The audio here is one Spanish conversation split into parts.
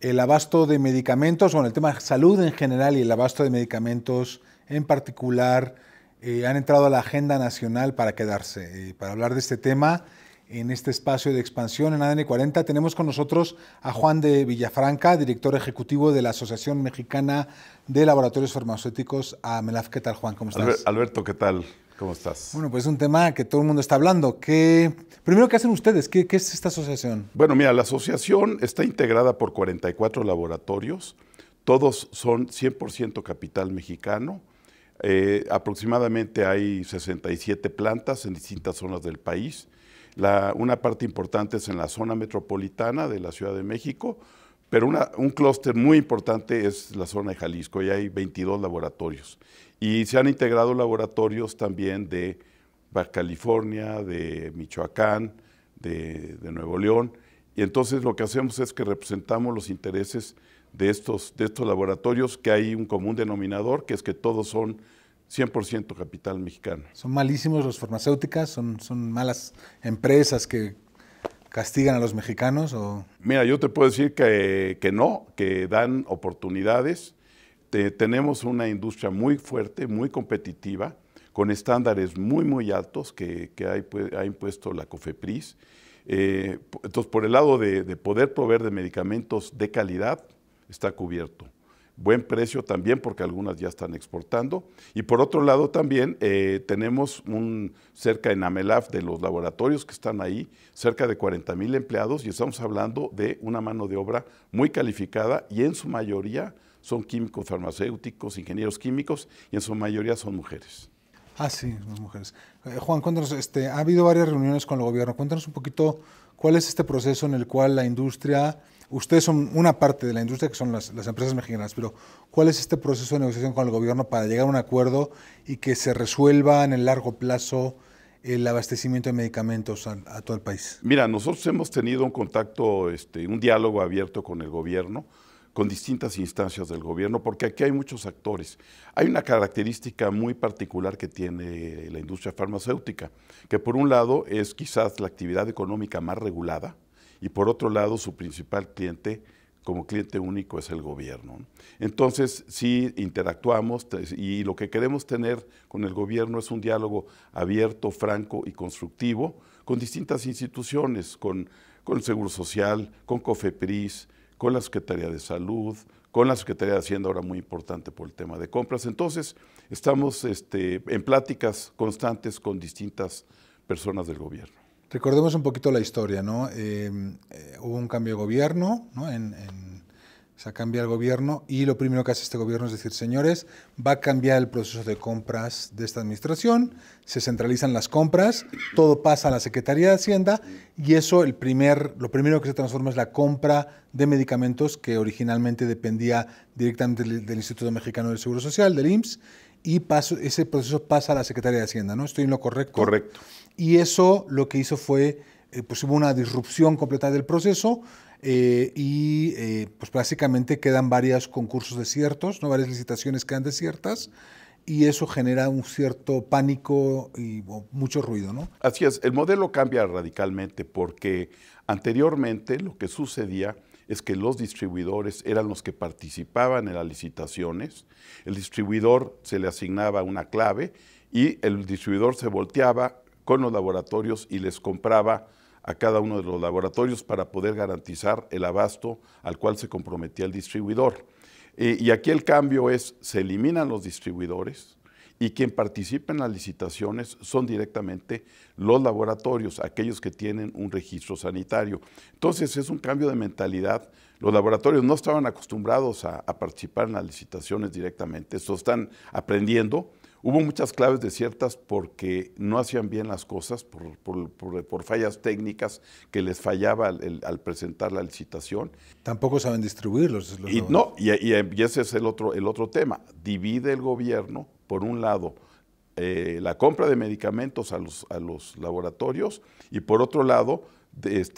el abasto de medicamentos, bueno, el tema de salud en general y el abasto de medicamentos en particular han entrado a la agenda nacional para quedarse. Para hablar de este tema, en este espacio de expansión en ADN 40, tenemos con nosotros a Juan de Villafranca, director ejecutivo de la Asociación Mexicana de Laboratorios Farmacéuticos, AMELAF. ¿Qué tal, Juan? ¿Cómo estás? Alberto, ¿qué tal? ¿Cómo estás? Bueno, pues es un tema que todo el mundo está hablando. Primero, ¿qué hacen ustedes? ¿Qué es esta asociación? Bueno, mira, la asociación está integrada por 44 laboratorios. Todos son 100% capital mexicano. Aproximadamente hay 67 plantas en distintas zonas del país. Una parte importante es en la zona metropolitana de la Ciudad de México, pero un clúster muy importante es la zona de Jalisco, y hay 22 laboratorios. Y se han integrado laboratorios también de Baja California, de Michoacán, de Nuevo León. Y entonces lo que hacemos es que representamos los intereses de estos laboratorios, que hay un común denominador, que es que todos son 100% capital mexicano. ¿Son malísimos los farmacéuticas? ¿Son malas empresas que castigan a los mexicanos? ¿O? Mira, yo te puedo decir que no, que dan oportunidades. Tenemos una industria muy fuerte, muy competitiva, con estándares muy altos que ha impuesto la COFEPRIS. Entonces, por el lado de poder proveer de medicamentos de calidad, está cubierto. Buen precio también, porque algunas ya están exportando. Y por otro lado también tenemos cerca en AMELAF, de los laboratorios que están ahí, cerca de 40,000 empleados, y estamos hablando de una mano de obra muy calificada, y en su mayoría son químicos farmacéuticos, ingenieros químicos, y en su mayoría son mujeres. Ah, sí, las mujeres. Juan, cuéntanos, ha habido varias reuniones con el gobierno. Cuéntanos un poquito cuál es este proceso en el cual la industria, ustedes son una parte de la industria, que son las empresas mexicanas, pero ¿cuál es este proceso de negociación con el gobierno para llegar a un acuerdo y que se resuelva en el largo plazo el abastecimiento de medicamentos a todo el país? Mira, nosotros hemos tenido un contacto, un diálogo abierto con el gobierno, con distintas instancias del gobierno, porque aquí hay muchos actores. Hay una característica muy particular que tiene la industria farmacéutica, que por un lado es quizás la actividad económica más regulada, y por otro lado su principal cliente, como cliente único, es el gobierno. Entonces, sí interactuamos, y lo que queremos tener con el gobierno es un diálogo abierto, franco y constructivo con distintas instituciones, con el Seguro Social, con COFEPRIS, con la Secretaría de Salud, con la Secretaría de Hacienda, ahora muy importante por el tema de compras. Entonces, estamos en pláticas constantes con distintas personas del gobierno. Recordemos un poquito la historia, ¿no? Hubo un cambio de gobierno, ¿no? Se cambia el gobierno, y lo primero que hace este gobierno es decir, señores, va a cambiar el proceso de compras de esta administración, se centralizan las compras, todo pasa a la Secretaría de Hacienda, y eso lo primero que se transforma es la compra de medicamentos, que originalmente dependía directamente del Instituto Mexicano del Seguro Social, del IMSS, y ese proceso pasa a la Secretaría de Hacienda, ¿no? ¿Estoy en lo correcto? Correcto. Y eso lo que hizo fue, pues hubo una disrupción completa del proceso, pues básicamente quedan varios concursos desiertos, ¿no? Varias licitaciones quedan desiertas, y eso genera un cierto pánico y mucho ruido, ¿no? Así es, el modelo cambia radicalmente, porque anteriormente lo que sucedía es que los distribuidores eran los que participaban en las licitaciones. El distribuidor se le asignaba una clave, y el distribuidor se volteaba con los laboratorios y les compraba a cada uno de los laboratorios para poder garantizar el abasto al cual se comprometía el distribuidor. Y aquí el cambio es, se eliminan los distribuidores, y quien participa en las licitaciones son directamente los laboratorios, aquellos que tienen un registro sanitario. Entonces es un cambio de mentalidad. Los laboratorios no estaban acostumbrados a participar en las licitaciones directamente, eso están aprendiendo. Hubo muchas claves desiertas porque no hacían bien las cosas, por fallas técnicas que les fallaba al presentar la licitación. Tampoco saben distribuirlos. Y ese es el otro tema. Divide el gobierno, por un lado, la compra de medicamentos a los laboratorios, y por otro lado,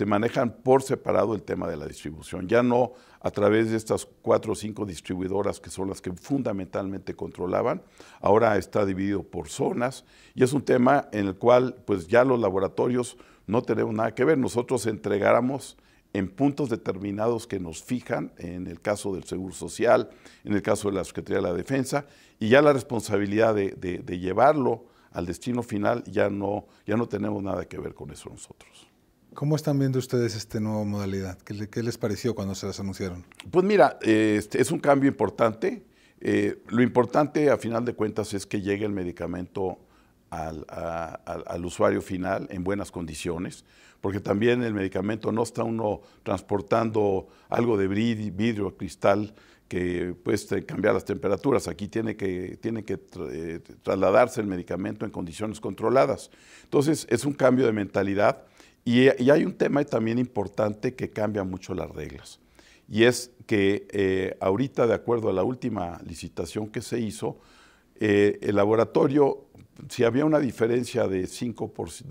manejan por separado el tema de la distribución. Ya no a través de estas 4 o 5 distribuidoras que son las que fundamentalmente controlaban, ahora está dividido por zonas, y es un tema en el cual pues ya los laboratorios no tenemos nada que ver. Nosotros entregáramos en puntos determinados que nos fijan, en el caso del Seguro Social, en el caso de la Secretaría de la Defensa, y ya la responsabilidad de llevarlo al destino final ya no tenemos nada que ver con eso nosotros. ¿Cómo están viendo ustedes esta nueva modalidad? ¿Qué les pareció cuando se las anunciaron? Pues mira, es un cambio importante. Lo importante, a final de cuentas, es que llegue el medicamento al usuario final en buenas condiciones, porque también el medicamento no está uno transportando algo de vidrio, cristal, que puede cambiar las temperaturas. Aquí tiene que trasladarse el medicamento en condiciones controladas. Entonces, es un cambio de mentalidad. Y hay un tema también importante que cambia mucho las reglas, y es que ahorita, de acuerdo a la última licitación que se hizo, el laboratorio, si había una diferencia de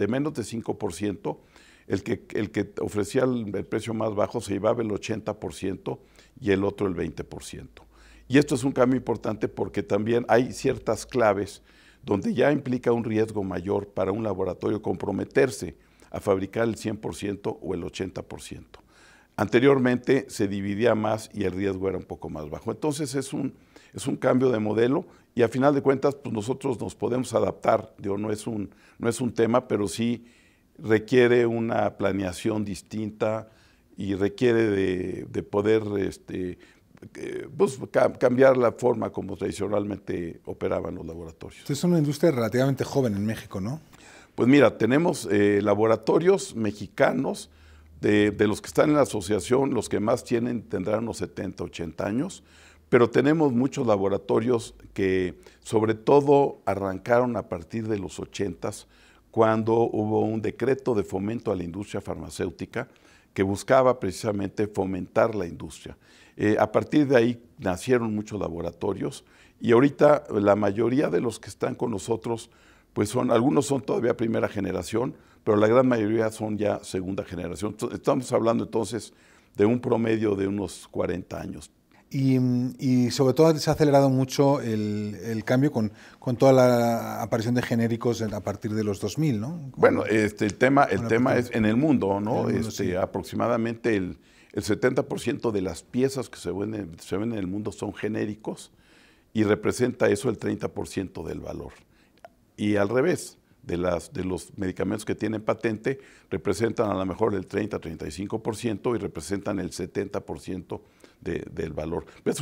menos de 5%, el que ofrecía el precio más bajo se llevaba el 80% y el otro el 20%. Y esto es un cambio importante porque también hay ciertas claves donde ya implica un riesgo mayor para un laboratorio comprometerse a fabricar el 100% o el 80%. Anteriormente se dividía más y el riesgo era un poco más bajo. Entonces es un cambio de modelo y a final de cuentas pues nosotros nos podemos adaptar. Digo, no es un tema, pero sí requiere una planeación distinta y requiere de poder pues, cambiar la forma como tradicionalmente operaban los laboratorios. Ustedes son una industria relativamente joven en México, ¿no? Pues mira, tenemos laboratorios mexicanos, de los que están en la asociación, los que más tendrán unos 70, 80 años, pero tenemos muchos laboratorios que sobre todo arrancaron a partir de los 80s, cuando hubo un decreto de fomento a la industria farmacéutica que buscaba precisamente fomentar la industria. A partir de ahí nacieron muchos laboratorios y ahorita la mayoría de los que están con nosotros pues algunos son todavía primera generación, pero la gran mayoría son ya segunda generación. Estamos hablando entonces de un promedio de unos 40 años. Y sobre todo se ha acelerado mucho el cambio con toda la aparición de genéricos a partir de los 2000, ¿no? Bueno, el tema es en el mundo, ¿no? Sí. Aproximadamente el 70% de las piezas que se venden en el mundo son genéricos y representa eso el 30% del valor. Y al revés, de los medicamentos que tienen patente, representan a lo mejor el 30-35% y representan el 70% del valor. Es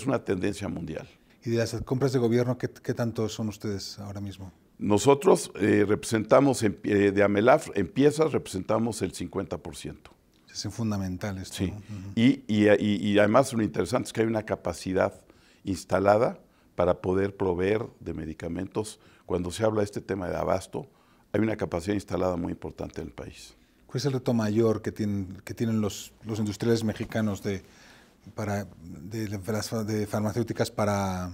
una tendencia mundial. ¿Y de las compras de gobierno, qué tanto son ustedes ahora mismo? Nosotros representamos, de Amelaf, en piezas representamos el 50%. Es fundamental esto. Sí. ¿No? Y además lo interesante es que hay una capacidad instalada para poder proveer de medicamentos. Cuando se habla de este tema de abasto, hay una capacidad instalada muy importante en el país. ¿Cuál es el reto mayor que tienen los industriales mexicanos de farmacéuticas para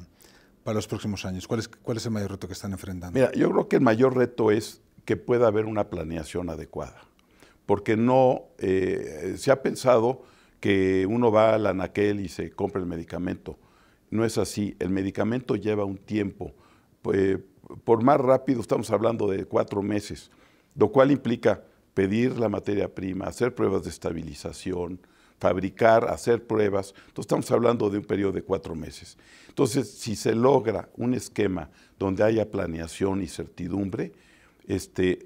los próximos años? ¿Cuál es el mayor reto que están enfrentando? Mira, yo creo que el mayor reto es que pueda haber una planeación adecuada, porque no se ha pensado que uno va al anaquel y se compra el medicamento. No es así, el medicamento lleva un tiempo. Por más rápido estamos hablando de 4 meses, lo cual implica pedir la materia prima, hacer pruebas de estabilización, fabricar, hacer pruebas. Entonces estamos hablando de un periodo de 4 meses. Entonces, si se logra un esquema donde haya planeación y certidumbre,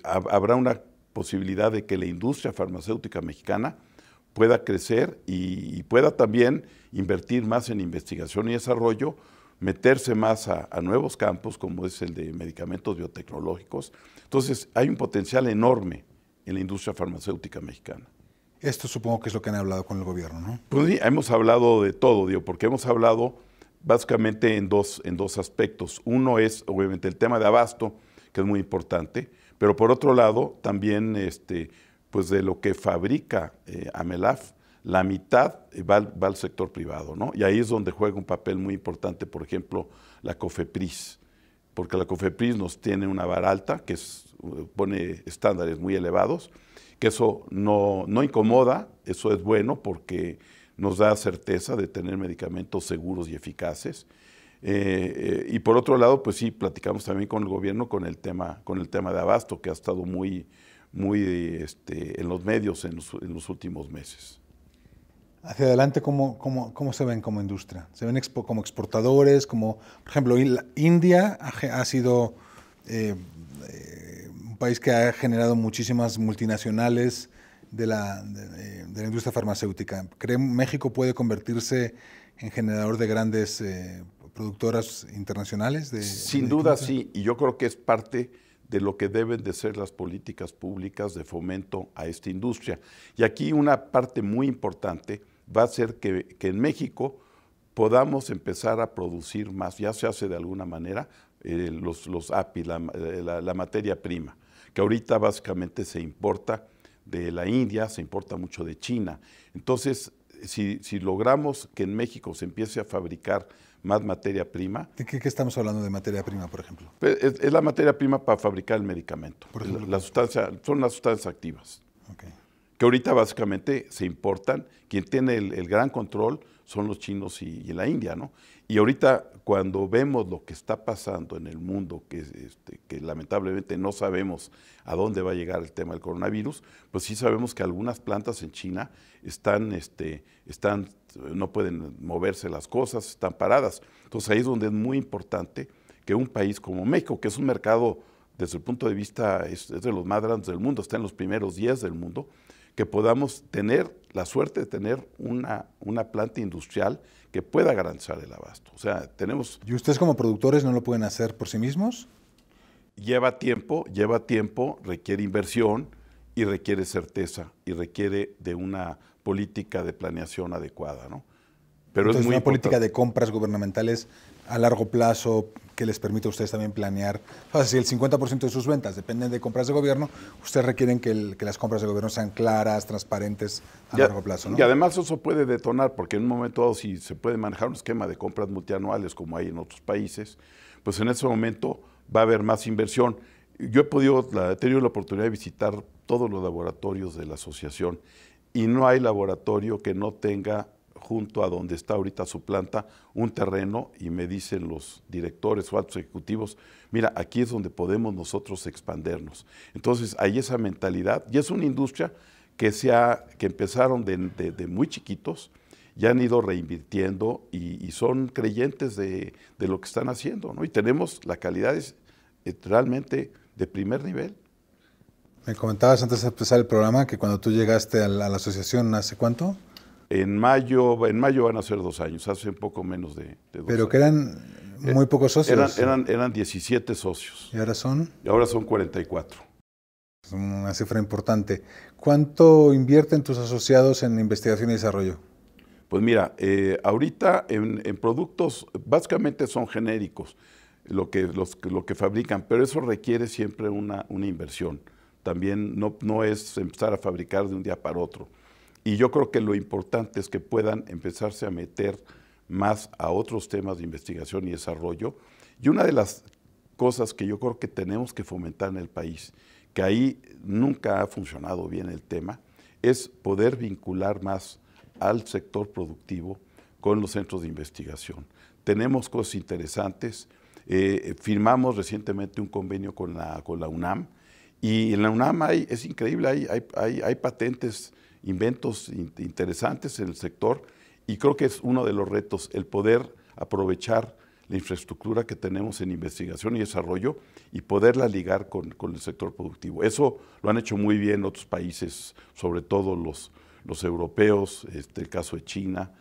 habrá una posibilidad de que la industria farmacéutica mexicana pueda crecer y pueda también invertir más en investigación y desarrollo, meterse más a nuevos campos, como es el de medicamentos biotecnológicos. Entonces, hay un potencial enorme en la industria farmacéutica mexicana. Esto supongo que es lo que han hablado con el gobierno, ¿no? Pues sí, hemos hablado de todo, porque hemos hablado básicamente en dos aspectos. Uno es, obviamente, el tema de abasto, que es muy importante, pero por otro lado, también pues de lo que fabrica Amelaf, la mitad va al sector privado, ¿no? Y ahí es donde juega un papel muy importante, por ejemplo, la COFEPRIS, porque la COFEPRIS nos tiene una vara alta, que pone estándares muy elevados, que eso no incomoda, eso es bueno porque nos da certeza de tener medicamentos seguros y eficaces. Y por otro lado, pues sí, platicamos también con el gobierno con el tema de abasto, que ha estado muy en los medios en los últimos meses. Hacia adelante, ¿cómo se ven como industria? ¿Se ven como exportadores? Como, por ejemplo, India ha sido un país que ha generado muchísimas multinacionales de la industria farmacéutica. ¿Cree México puede convertirse en generador de grandes productoras internacionales? Sin duda sí, y yo creo que es parte de lo que deben de ser las políticas públicas de fomento a esta industria. Y aquí una parte muy importante va a ser que en México podamos empezar a producir más, ya se hace de alguna manera, los API, la materia prima, que ahorita básicamente se importa de la India, se importa mucho de China. Entonces, si logramos que en México se empiece a fabricar más materia prima. ¿De qué estamos hablando de materia prima, por ejemplo? Es la materia prima para fabricar el medicamento. Por ejemplo, son las sustancias activas. Okay. Que ahorita básicamente se importan. Quien tiene el gran control son los chinos y la India, ¿no? Y ahorita cuando vemos lo que está pasando en el mundo, que lamentablemente no sabemos a dónde va a llegar el tema del coronavirus, pues sí sabemos que algunas plantas en China no pueden moverse las cosas, están paradas. Entonces ahí es donde es muy importante que un país como México, que es un mercado desde el punto de vista, es de los más grandes del mundo, está en los primeros 10 del mundo, que podamos tener la suerte de tener una planta industrial que pueda garantizar el abasto. O sea, tenemos... ¿Y ustedes como productores no lo pueden hacer por sí mismos? Lleva tiempo, requiere inversión y requiere certeza y requiere de una política de planeación adecuada, ¿no? Pero entonces, es muy una política de compras gubernamentales a largo plazo que les permita a ustedes también planear. O sea, si el 50% de sus ventas dependen de compras de gobierno, ustedes requieren que las compras de gobierno sean claras, transparentes a largo plazo, ¿no? Y además eso puede detonar, porque en un momento dado, si se puede manejar un esquema de compras multianuales como hay en otros países, pues en ese momento va a haber más inversión. Yo he tenido la oportunidad de visitar todos los laboratorios de la asociación y no hay laboratorio que no tenga junto a donde está ahorita su planta, un terreno, y me dicen los directores o altos ejecutivos, mira, aquí es donde podemos nosotros expandernos. Entonces, hay esa mentalidad, y es una industria que empezaron de muy chiquitos, ya han ido reinvirtiendo y son creyentes de lo que están haciendo, ¿no? Y tenemos la calidad realmente de primer nivel. Me comentabas antes de empezar el programa que cuando tú llegaste a la asociación, ¿hace cuánto? En mayo van a ser 2 años, hace un poco menos de 2 años. Pero que eran muy pocos socios. Eran 17 socios. ¿Y ahora son? Y ahora son 44. Es una cifra importante. ¿Cuánto invierten tus asociados en investigación y desarrollo? Pues mira, ahorita en productos básicamente son genéricos lo que fabrican, pero eso requiere siempre una inversión. También no es empezar a fabricar de un día para otro. Y yo creo que lo importante es que puedan empezarse a meter más a otros temas de investigación y desarrollo. Y una de las cosas que yo creo que tenemos que fomentar en el país, que ahí nunca ha funcionado bien el tema, es poder vincular más al sector productivo con los centros de investigación. Tenemos cosas interesantes. Firmamos recientemente un convenio con la UNAM, y en la UNAM es increíble, hay patentes, inventos interesantes en el sector, y creo que es uno de los retos el poder aprovechar la infraestructura que tenemos en investigación y desarrollo y poderla ligar con el sector productivo. Eso lo han hecho muy bien otros países, sobre todo los europeos, el caso de China,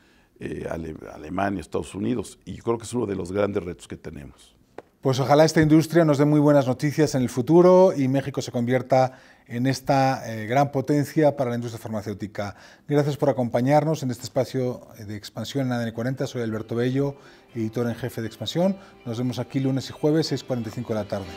Alemania, Estados Unidos, y creo que es uno de los grandes retos que tenemos. Pues ojalá esta industria nos dé muy buenas noticias en el futuro y México se convierta en esta gran potencia para la industria farmacéutica. Gracias por acompañarnos en este espacio de Expansión en ADN 40. Soy Alberto Bello, editor en jefe de Expansión. Nos vemos aquí lunes y jueves, 6:45 de la tarde.